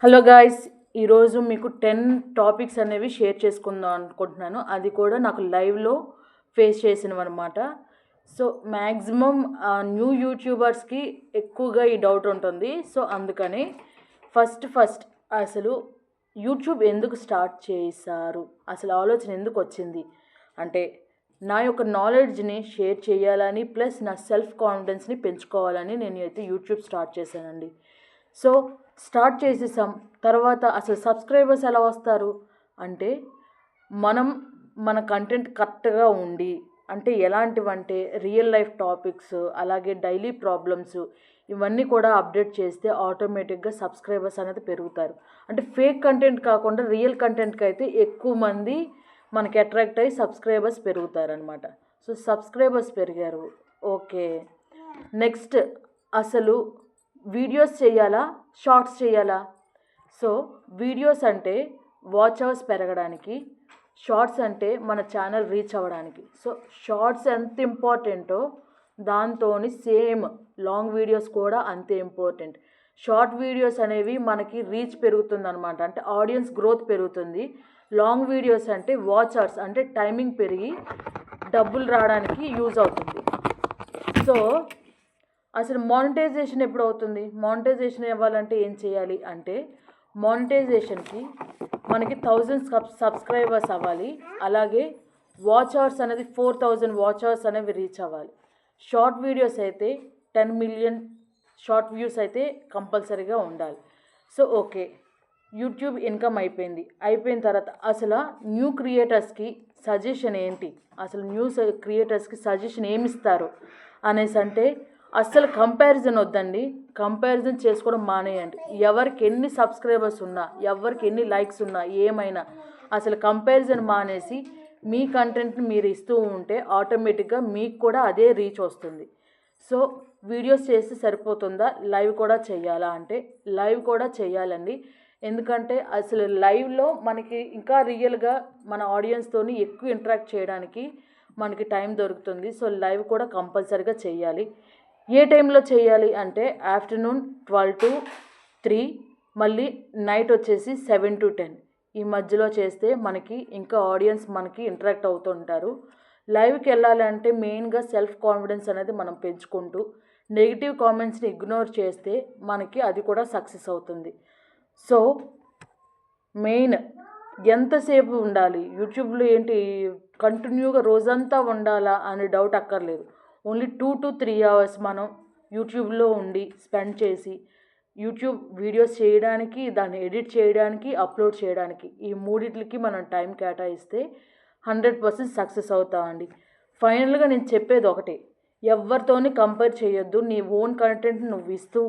Hello guys, ఈరోజు మీకు 10 topics అనేవి షేర్ చేసుకుందాం అనుకుంటున్నాను. అది కూడా నాకు లైవ్లో ఫేస్ చేసినవి అనమాట. సో మ్యాక్సిమం న్యూ యూట్యూబర్స్కి ఎక్కువగా ఈ డౌట్ ఉంటుంది. సో అందుకని ఫస్ట్ అసలు యూట్యూబ్ ఎందుకు స్టార్ట్ చేశారు, అసలు ఆలోచన ఎందుకు వచ్చింది అంటే నా యొక్క నాలెడ్జ్ని షేర్ చేయాలని ప్లస్ నా సెల్ఫ్ కాన్ఫిడెన్స్ని పెంచుకోవాలని నేను అయితే యూట్యూబ్ స్టార్ట్ చేశానండి. సో స్టార్ట్ చేసేసాం. తర్వాత అసలు సబ్స్క్రైబర్స్ ఎలా వస్తారు అంటే మన కంటెంట్ కరెక్ట్గా ఉండి, అంటే ఎలాంటివంటే రియల్ లైఫ్ టాపిక్స్, అలాగే డైలీ ప్రాబ్లమ్స్ ఇవన్నీ కూడా అప్డేట్ చేస్తే ఆటోమేటిక్గా సబ్స్క్రైబర్స్ అనేది పెరుగుతారు. అంటే ఫేక్ కంటెంట్ కాకుండా రియల్ కంటెంట్కి అయితే ఎక్కువ మంది మనకి అట్రాక్ట్ అయ్యి సబ్స్క్రైబర్స్ పెరుగుతారనమాట. సో సబ్స్క్రైబర్స్ పెరిగారు, ఓకే. నెక్స్ట్ అసలు వీడియోస్ చేయాలా, షార్ట్స్ చేయాలా? సో వీడియోస్ అంటే వాచ్ అవర్స్ పెరగడానికి, షార్ట్స్ అంటే మన ఛానల్ రీచ్ అవ్వడానికి. సో షార్ట్స్ ఎంత ఇంపార్టెంటో దాంతో సేమ్ లాంగ్ వీడియోస్ కూడా అంతే ఇంపార్టెంట్. షార్ట్ వీడియోస్ అనేవి మనకి రీచ్ పెరుగుతుంది అనమాట, అంటే ఆడియన్స్ గ్రోత్ పెరుగుతుంది. లాంగ్ వీడియోస్ అంటే వాచ్ అవర్స్, అంటే టైమింగ్ పెరిగి డబ్బులు రావడానికి యూజ్ అవుతుంది. సో అసలు మానిటైజేషన్ ఎప్పుడు అవుతుంది? మానిటైజేషన్ అవ్వాలంటే ఏం చేయాలి అంటే మానిటైజేషన్కి మనకి 1000 సబ్స్క్రైబర్స్ అవ్వాలి. అలాగే వాచ్ అవర్స్ అనేది 4000 వాచ్ అవర్స్ అనేవి రీచ్ అవ్వాలి. షార్ట్ వీడియోస్ అయితే 10 మిలియన్ షార్ట్ వ్యూస్ అయితే కంపల్సరీగా ఉండాలి. సో ఓకే, యూట్యూబ్ ఇన్కమ్ అయిపోయిన తర్వాత అసలు న్యూ క్రియేటర్స్కి సజెషన్ ఏంటి, అసలు న్యూ క్రియేటర్స్కి సజెషన్ ఏమిస్తారు అనేసి అంటే అస్సలు కంపారిజన్ వద్దండి. కంపారిజన్ చేసుకోవడం మానేయండి. ఎవరికి ఎన్ని సబ్స్క్రైబర్స్ ఉన్నా, ఎవరికి ఎన్ని లైక్స్ ఉన్నా, ఏమైనా అసలు కంపారిజన్ మానేసి మీ కంటెంట్ని మీరు ఇస్తూ ఉంటే ఆటోమేటిక్గా మీకు కూడా అదే రీచ్ వస్తుంది. సో వీడియోస్ చేస్తే సరిపోతుందా, లైవ్ కూడా చేయాలా అంటే లైవ్ కూడా చేయాలండి. ఎందుకంటే అసలు లైవ్లో మనకి ఇంకా రియల్గా మన ఆడియన్స్తోని ఎక్కువ ఇంటరాక్ట్ చేయడానికి మనకి టైం దొరుకుతుంది. సో లైవ్ కూడా కంపల్సరీగా చేయాలి. ఏ టైంలో చేయాలి అంటే ఆఫ్టర్నూన్ 12 to 3, మళ్ళీ నైట్ వచ్చేసి 7 to 10 ఈ మధ్యలో చేస్తే మనకి ఇంకా ఆడియన్స్ మనకి ఇంటరాక్ట్ అవుతుంటారు. లైవ్కి వెళ్ళాలంటే మెయిన్గా సెల్ఫ్ కాన్ఫిడెన్స్ అనేది మనం పెంచుకుంటూ నెగిటివ్ కామెంట్స్ని ఇగ్నోర్ చేస్తే మనకి అది కూడా సక్సెస్ అవుతుంది. సో మెయిన్ ఎంతసేపు ఉండాలి యూట్యూబ్లో, ఏంటి కంటిన్యూగా రోజంతా ఉండాలా అనే డౌట్ అక్కర్లేదు. ఓన్లీ 2 to 3 అవర్స్ మనం యూట్యూబ్లో ఉండి స్పెండ్ చేసి యూట్యూబ్ వీడియోస్ చేయడానికి, దాన్ని ఎడిట్ చేయడానికి, అప్లోడ్ చేయడానికి ఈ మూడిట్లకి మనం టైం కేటాయిస్తే 100% సక్సెస్ అవుతామండి. ఫైనల్గా నేను చెప్పేది ఒకటే, ఎవరితోని కంపేర్ చేయొద్దు. నీ ఓన్ కంటెంట్ నువ్వు ఇస్తూ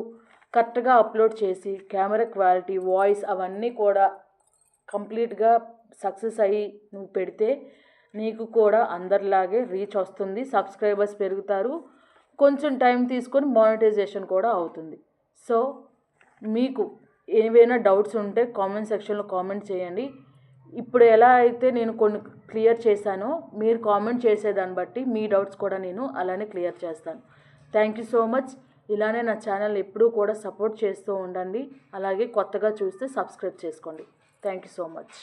కరెక్ట్గా అప్లోడ్ చేసి కెమెరా క్వాలిటీ, వాయిస్ అవన్నీ కూడా కంప్లీట్గా సక్సెస్ అయ్యి నువ్వు పెడితే నీకు కూడా అందరిలాగే రీచ్ వస్తుంది, సబ్స్క్రైబర్స్ పెరుగుతారు, కొంచెం టైం తీసుకొని మానిటైజేషన్ కూడా అవుతుంది. సో మీకు ఏవైనా డౌట్స్ ఉంటే కామెంట్ సెక్షన్లో కామెంట్ చేయండి. ఇప్పుడు ఎలా అయితే నేను కొన్ని క్లియర్ చేశానో మీరు కామెంట్ చేసేదాన్ని బట్టి మీ డౌట్స్ కూడా నేను అలానే క్లియర్ చేస్తాను. Thank you so much. ఇలానే నా ఛానల్ ఎప్పుడూ కూడా సపోర్ట్ చేస్తూ ఉండండి. అలాగే కొత్తగా చూస్తే సబ్స్క్రైబ్ చేసుకోండి. Thank you so much.